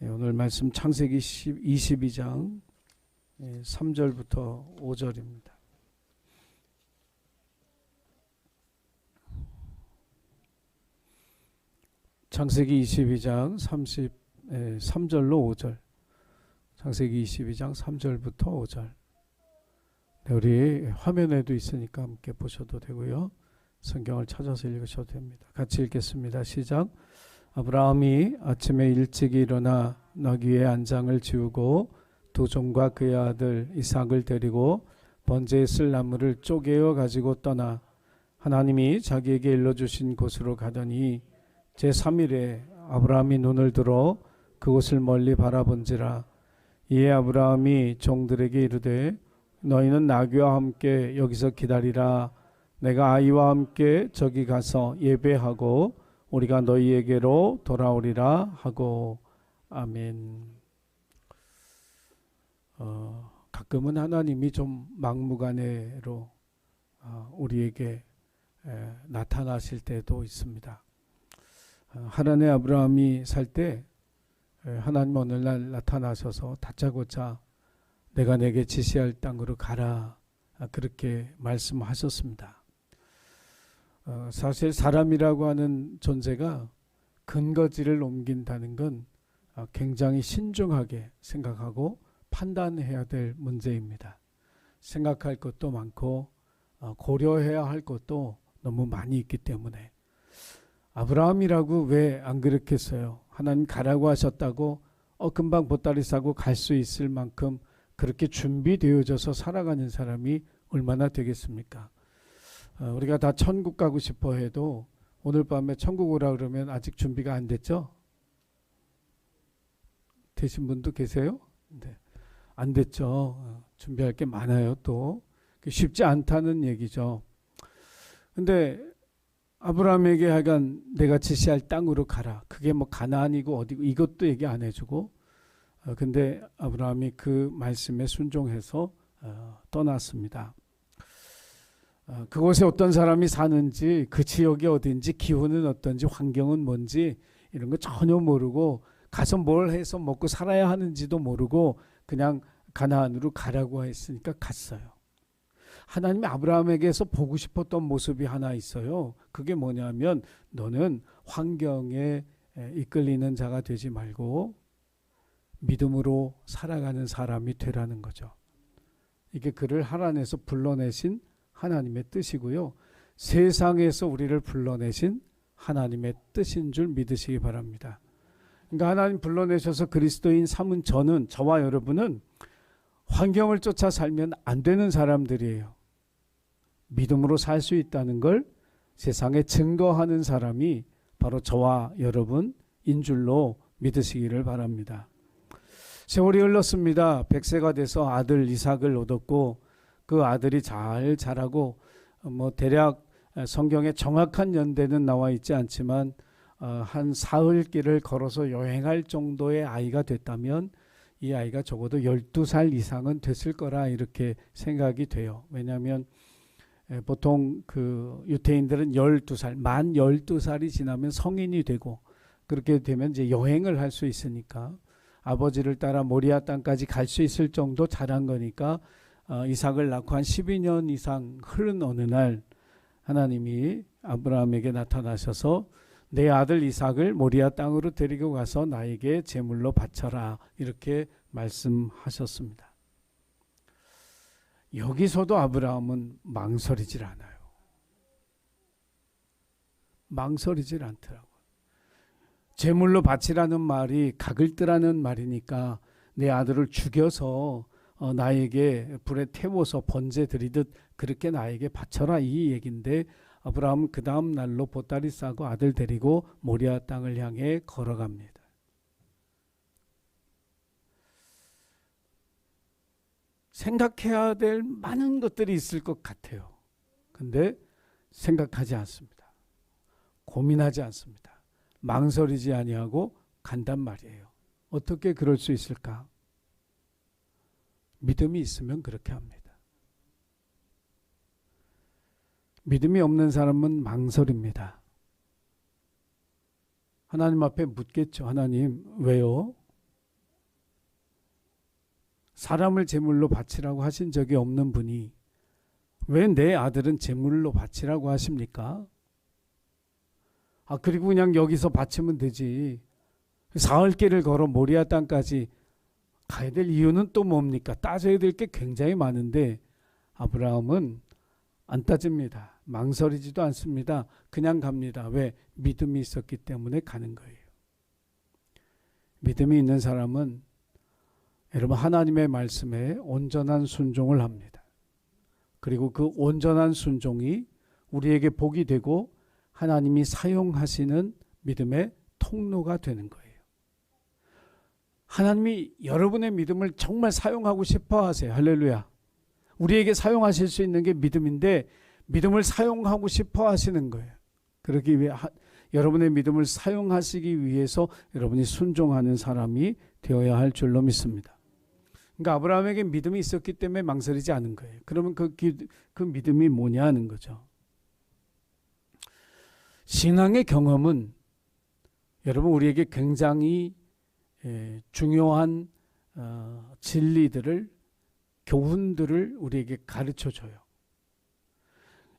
오늘 말씀 창세기 22장 3절부터 5절입니다. 창세기 22장 3절로 5절. 창세기 22장 3절부터 5절. 우리 화면에도 있으니까 함께 보셔도 되고요. 성경을 찾아서 읽으셔도 됩니다. 같이 읽겠습니다. 시작. 아브라함이 아침에 일찍 일어나 나귀의 안장을 지우고 두 종과 그의 아들 이삭을 데리고 번제에 쓸 나무를 쪼개어 가지고 떠나 하나님이 자기에게 일러주신 곳으로 가더니 제3일에 아브라함이 눈을 들어 그곳을 멀리 바라본지라. 이에 아브라함이 종들에게 이르되 너희는 나귀와 함께 여기서 기다리라. 내가 아이와 함께 저기 가서 예배하고 우리가 너희에게로 돌아오리라 하고. 아멘. 가끔은 하나님이 좀 막무가내로 우리에게 나타나실 때도 있습니다. 하란의 아브라함이 살 때 하나님 어느 날 나타나셔서 다짜고짜 내가 내게 지시할 땅으로 가라, 그렇게 말씀하셨습니다. 사실 사람이라고 하는 존재가 근거지를 옮긴다는 건 굉장히 신중하게 생각하고 판단해야 될 문제입니다. 생각할 것도 많고 고려해야 할 것도 너무 많이 있기 때문에. 아브라함이라고 왜 안 그렇겠어요? 하나님 가라고 하셨다고 금방 보따리 싸고 갈 수 있을 만큼 그렇게 준비되어져서 살아가는 사람이 얼마나 되겠습니까? 우리가 다 천국 가고 싶어 해도 오늘 밤에 천국 오라 그러면 아직 준비가 안 됐죠? 되신 분도 계세요? 네. 안 됐죠. 준비할 게 많아요. 또 쉽지 않다는 얘기죠. 근데 아브라함에게 하여간 내가 지시할 땅으로 가라. 그게 뭐 가나안이고 어디고 이것도 얘기 안 해주고, 근데 아브라함이 그 말씀에 순종해서 떠났습니다. 그곳에 어떤 사람이 사는지, 그 지역이 어딘지, 기후는 어떤지, 환경은 뭔지 이런 거 전혀 모르고 가서 뭘 해서 먹고 살아야 하는지도 모르고 그냥 가나안으로 가라고 했으니까 갔어요. 하나님이 아브라함에게서 보고 싶었던 모습이 하나 있어요. 그게 뭐냐면 너는 환경에 이끌리는 자가 되지 말고 믿음으로 살아가는 사람이 되라는 거죠. 이게 그를 하란에서 불러내신 하나님의 뜻이고요. 세상에서 우리를 불러내신 하나님의 뜻인 줄 믿으시기 바랍니다. 그러니까 하나님 불러내셔서 그리스도인 삼은 저와 여러분은 환경을 쫓아 살면 안 되는 사람들이에요. 믿음으로 살 수 있다는 걸 세상에 증거하는 사람이 바로 저와 여러분인 줄로 믿으시기를 바랍니다. 세월이 흘렀습니다. 100세가 돼서 아들 이삭을 얻었고 그 아들이 잘 자라고 대략 성경에 정확한 연대는 나와 있지 않지만 한 사흘길을 걸어서 여행할 정도의 아이가 됐다면 이 아이가 적어도 12살 이상은 됐을 거라 이렇게 생각이 돼요. 왜냐하면 보통 그 유태인들은 12살, 만 12살이 지나면 성인이 되고 그렇게 되면 이제 여행을 할 수 있으니까 아버지를 따라 모리아 땅까지 갈 수 있을 정도 자란 거니까 이삭을 낳고 한 12년 이상 흐른 어느 날 하나님이 아브라함에게 나타나셔서 내 아들 이삭을 모리아 땅으로 데리고 가서 나에게 제물로 바쳐라, 이렇게 말씀하셨습니다. 여기서도 아브라함은 망설이질 않아요. 망설이질 않더라고요. 제물로 바치라는 말이 각을 뜨라는 말이니까 내 아들을 죽여서 나에게 불에 태워서 번제 드리듯 그렇게 나에게 바쳐라, 이 얘기인데 아브라함은 그 다음 날로 보따리 싸고 아들 데리고 모리아 땅을 향해 걸어갑니다. 생각해야 될 많은 것들이 있을 것 같아요. 근데 생각하지 않습니다. 고민하지 않습니다. 망설이지 아니하고 간단 말이에요. 어떻게 그럴 수 있을까? 믿음이 있으면 그렇게 합니다. 믿음이 없는 사람은 망설입니다. 하나님 앞에 묻겠죠. 하나님, 왜요? 사람을 제물로 바치라고 하신 적이 없는 분이 왜 내 아들은 제물로 바치라고 하십니까? 그리고 그냥 여기서 바치면 되지. 사흘길을 걸어 모리아 땅까지 가야 될 이유는 또 뭡니까? 따져야 될 게 굉장히 많은데 아브라함은 안 따집니다. 망설이지도 않습니다. 그냥 갑니다. 왜? 믿음이 있었기 때문에 가는 거예요. 믿음이 있는 사람은 여러분 하나님의 말씀에 온전한 순종을 합니다. 그리고 그 온전한 순종이 우리에게 복이 되고 하나님이 사용하시는 믿음의 통로가 되는 거예요. 하나님이 여러분의 믿음을 정말 사용하고 싶어 하세요. 할렐루야. 우리에게 사용하실 수 있는 게 믿음인데 믿음을 사용하고 싶어 하시는 거예요. 그러기 위해 여러분의 믿음을 사용하시기 위해서 여러분이 순종하는 사람이 되어야 할 줄로 믿습니다. 그러니까 아브라함에게 믿음이 있었기 때문에 망설이지 않은 거예요. 그러면 그 믿음이 뭐냐 하는 거죠. 신앙의 경험은 여러분 우리에게 굉장히 중요한 진리들을 교훈들을 우리에게 가르쳐줘요.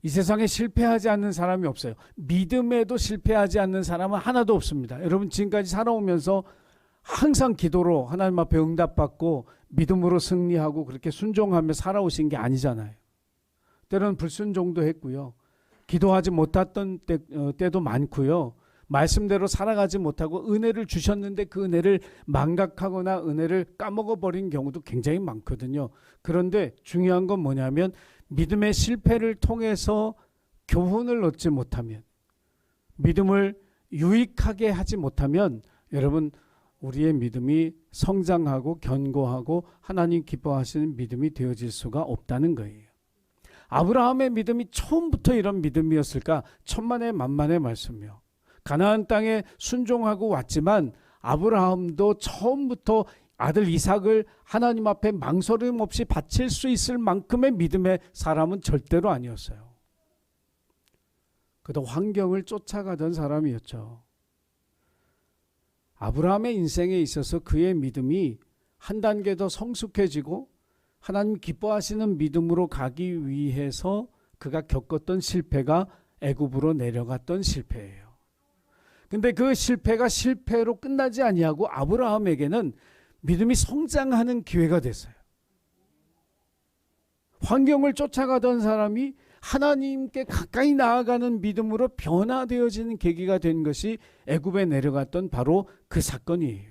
이 세상에 실패하지 않는 사람이 없어요. 믿음에도 실패하지 않는 사람은 하나도 없습니다. 여러분 지금까지 살아오면서 항상 기도로 하나님 앞에 응답받고 믿음으로 승리하고 그렇게 순종하며 살아오신 게 아니잖아요. 때로는 불순종도 했고요. 기도하지 못했던 때도 많고요. 말씀대로 살아가지 못하고 은혜를 주셨는데 그 은혜를 망각하거나 은혜를 까먹어버린 경우도 굉장히 많거든요. 그런데 중요한 건 뭐냐면 믿음의 실패를 통해서 교훈을 얻지 못하면, 믿음을 유익하게 하지 못하면 여러분 우리의 믿음이 성장하고 견고하고 하나님 기뻐하시는 믿음이 되어질 수가 없다는 거예요. 아브라함의 믿음이 처음부터 이런 믿음이었을까? 천만의 만만의 말씀이요. 가나안 땅에 순종하고 왔지만 아브라함도 처음부터 아들 이삭을 하나님 앞에 망설임 없이 바칠 수 있을 만큼의 믿음의 사람은 절대로 아니었어요. 그도 환경을 쫓아가던 사람이었죠. 아브라함의 인생에 있어서 그의 믿음이 한 단계 더 성숙해지고 하나님 기뻐하시는 믿음으로 가기 위해서 그가 겪었던 실패가 애굽으로 내려갔던 실패예요. 근데 그 실패가 실패로 끝나지 아니하고 아브라함에게는 믿음이 성장하는 기회가 됐어요. 환경을 쫓아가던 사람이 하나님께 가까이 나아가는 믿음으로 변화되어지는 계기가 된 것이 애굽에 내려갔던 바로 그 사건이에요.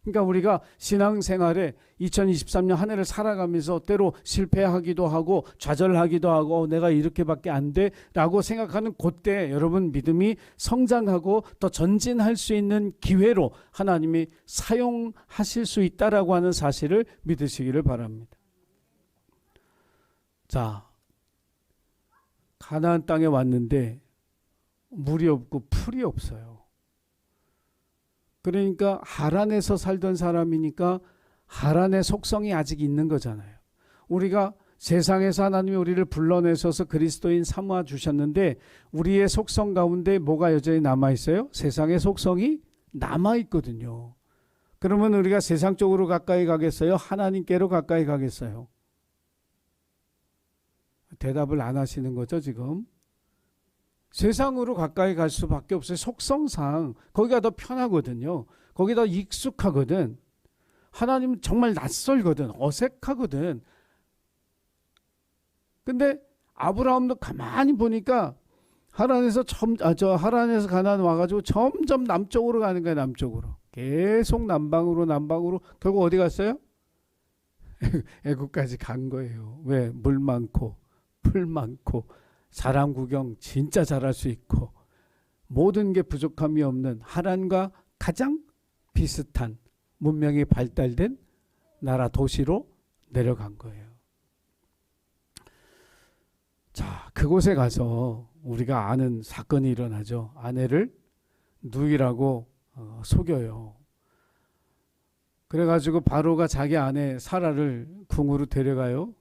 그러니까 우리가 신앙생활에 2023년 한 해를 살아가면서 때로 실패하기도 하고 좌절하기도 하고 내가 이렇게밖에 안 돼 라고 생각하는 그때 여러분 믿음이 성장하고 더 전진할 수 있는 기회로 하나님이 사용하실 수 있다라고 하는 사실을 믿으시기를 바랍니다. 자, 가나안 땅에 왔는데 물이 없고 풀이 없어요. 그러니까 하란에서 살던 사람이니까 하란의 속성이 아직 있는 거잖아요. 우리가 세상에서 하나님이 우리를 불러내셔서 그리스도인 삼아 주셨는데 우리의 속성 가운데 뭐가 여전히 남아있어요? 세상의 속성이 남아있거든요. 그러면 우리가 세상 쪽으로 가까이 가겠어요? 하나님께로 가까이 가겠어요? 대답을 안 하시는 거죠 지금. 세상으로 가까이 갈 수밖에 없어요. 속성상 거기가 더 편하거든요. 거기 더 익숙하거든. 하나님은 정말 낯설거든. 어색하거든. 근데 아브라함도 가만히 보니까 하란에서 가나안 와가지고 점점 남쪽으로 가는 거예요. 남쪽으로 계속 남방으로 결국 어디 갔어요? 애굽까지 간 거예요. 왜? 물 많고 풀 많고 사람 구경 진짜 잘할 수 있고 모든 게 부족함이 없는 하란과 가장 비슷한 문명이 발달된 나라 도시로 내려간 거예요. 자, 그곳에 가서 우리가 아는 사건이 일어나죠. 아내를 누이라고 속여요. 그래가지고 바로가 자기 아내 사라를 궁으로 데려가요.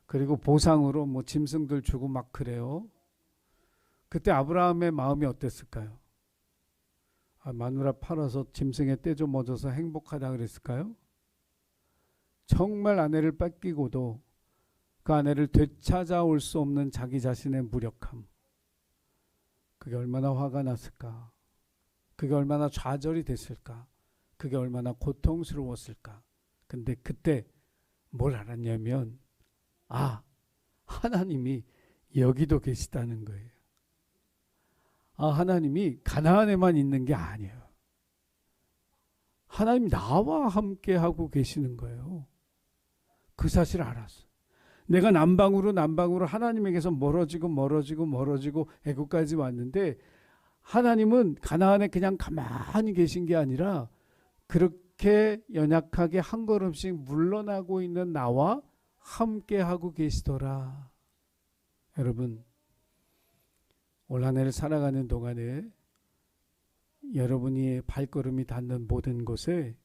그리고 보상으로 뭐 짐승들 주고 막 그래요. 그때 아브라함의 마음이 어땠을까요? 마누라 팔아서 짐승의 떼 좀 얻어서 행복하다 그랬을까요? 정말 아내를 뺏기고도 그 아내를 되찾아올 수 없는 자기 자신의 무력함, 그게 얼마나 화가 났을까? 그게 얼마나 좌절이 됐을까? 그게 얼마나 고통스러웠을까? 근데 그때 뭘 알았냐면, 하나님이 여기도 계시다는 거예요. 하나님이 가나안에만 있는 게 아니에요. 하나님 나와 함께 하고 계시는 거예요. 그 사실을 알았어. 내가 남방으로 하나님에게서 멀어지고 애굽까지 왔는데, 하나님은 가나안에 그냥 가만히 계신 게 아니라 그렇게 연약하게 한 걸음씩 물러나고 있는 나와 함께 하고 계시더라. 여러분, 올 한 해를 살아가는 동안에 여러분이 발걸음이 닿는 모든 곳에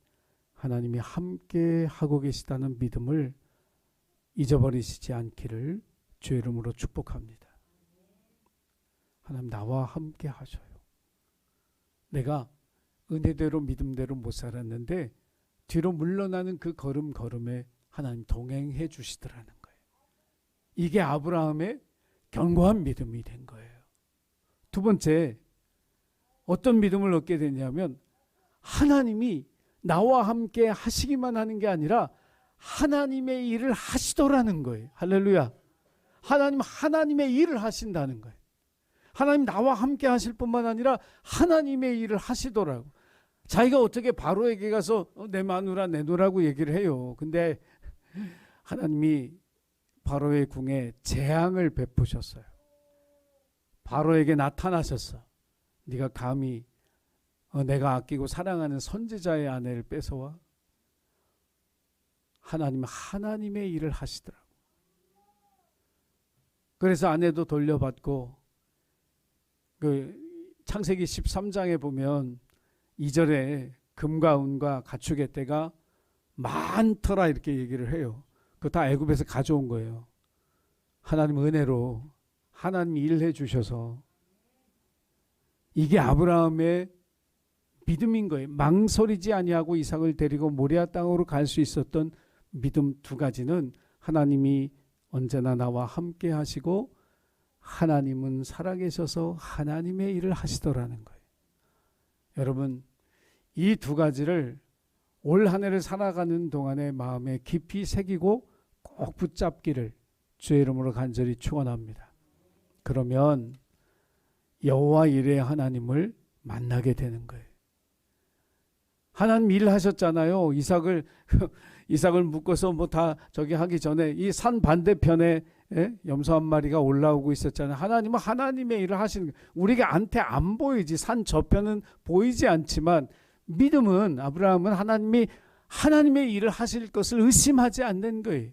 하나님이 함께 하고 계시다는 믿음을 잊어버리시지 않기를 주의 이름으로 축복합니다. 하나님 나와 함께 하셔요. 내가 은혜대로 믿음대로 못 살았는데 뒤로 물러나는 그 걸음에 하나님 동행해 주시더라는 거예요. 이게 아브라함의 견고한 믿음이 된 거예요. 두 번째, 어떤 믿음을 얻게 되냐면 하나님이 나와 함께 하시기만 하는 게 아니라 하나님의 일을 하시더라는 거예요. 할렐루야. 하나님의 일을 하신다는 거예요. 하나님 나와 함께 하실 뿐만 아니라 하나님의 일을 하시더라고. 자기가 어떻게 바로에게 가서 내 마누라 내놓으라고 얘기를 해요. 근데 하나님이 바로의 궁에 재앙을 베푸셨어요. 바로에게 나타나셨어. 네가 감히 내가 아끼고 사랑하는 선지자의 아내를 뺏어와? 하나님의 일을 하시더라고. 그래서 아내도 돌려받고, 그 창세기 13장에 보면 2절에 금과 은과 가축의 떼가 많더라 이렇게 얘기를 해요. 그거 다 애굽에서 가져온 거예요. 하나님 은혜로 하나님이 일해 주셔서. 이게 아브라함의 믿음인 거예요. 망설이지 아니하고 이삭을 데리고 모리아 땅으로 갈 수 있었던 믿음 두 가지는 하나님이 언제나 나와 함께 하시고 하나님은 살아계셔서 하나님의 일을 하시더라는 거예요. 여러분, 이 두 가지를 올 한 해를 살아가는 동안에 마음에 깊이 새기고 꼭 붙잡기를 주의 이름으로 간절히 축원합니다. 그러면 여호와 이레의 하나님을 만나게 되는 거예요. 하나님 일하셨잖아요. 이삭을 묶어서 다 저기 하기 전에 이 산 반대편에 염소 한 마리가 올라오고 있었잖아요. 하나님은 하나님의 일을 하시는 거예요. 우리가 안 보이지. 산 저편은 보이지 않지만 믿음은, 아브라함은 하나님이 하나님의 일을 하실 것을 의심하지 않는 거예요.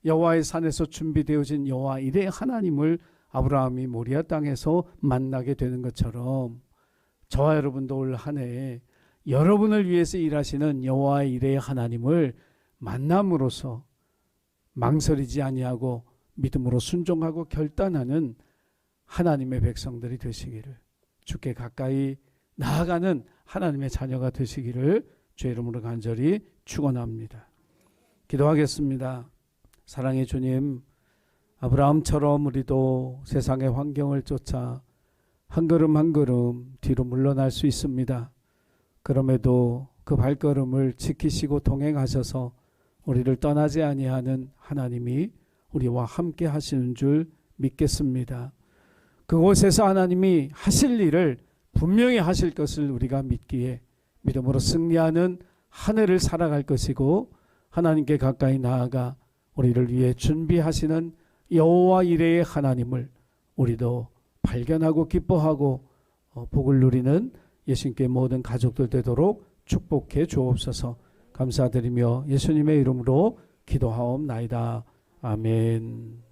여호와의 산에서 준비되어진 여호와 이레의 하나님을 아브라함이 모리아 땅에서 만나게 되는 것처럼 저와 여러분도 올 한 해 여러분을 위해서 일하시는 여호와 이레의 하나님을 만남으로써 망설이지 아니하고 믿음으로 순종하고 결단하는 하나님의 백성들이 되시기를, 주께 가까이 나아가는 하나님의 자녀가 되시기를 주의 이름으로 간절히 축원합니다. 기도하겠습니다. 사랑의 주님, 아브라함처럼 우리도 세상의 환경을 쫓아 한 걸음 한 걸음 뒤로 물러날 수 있습니다. 그럼에도 그 발걸음을 지키시고 동행하셔서 우리를 떠나지 아니하는 하나님이 우리와 함께 하시는 줄 믿겠습니다. 그곳에서 하나님이 하실 일을 분명히 하실 것을 우리가 믿기에 믿음으로 승리하는 한 해를 살아갈 것이고, 하나님께 가까이 나아가 우리를 위해 준비하시는 여호와 이레의 하나님을 우리도 발견하고 기뻐하고 복을 누리는 예수님께 모든 가족들 되도록 축복해 주옵소서. 감사드리며 예수님의 이름으로 기도하옵나이다. 아멘.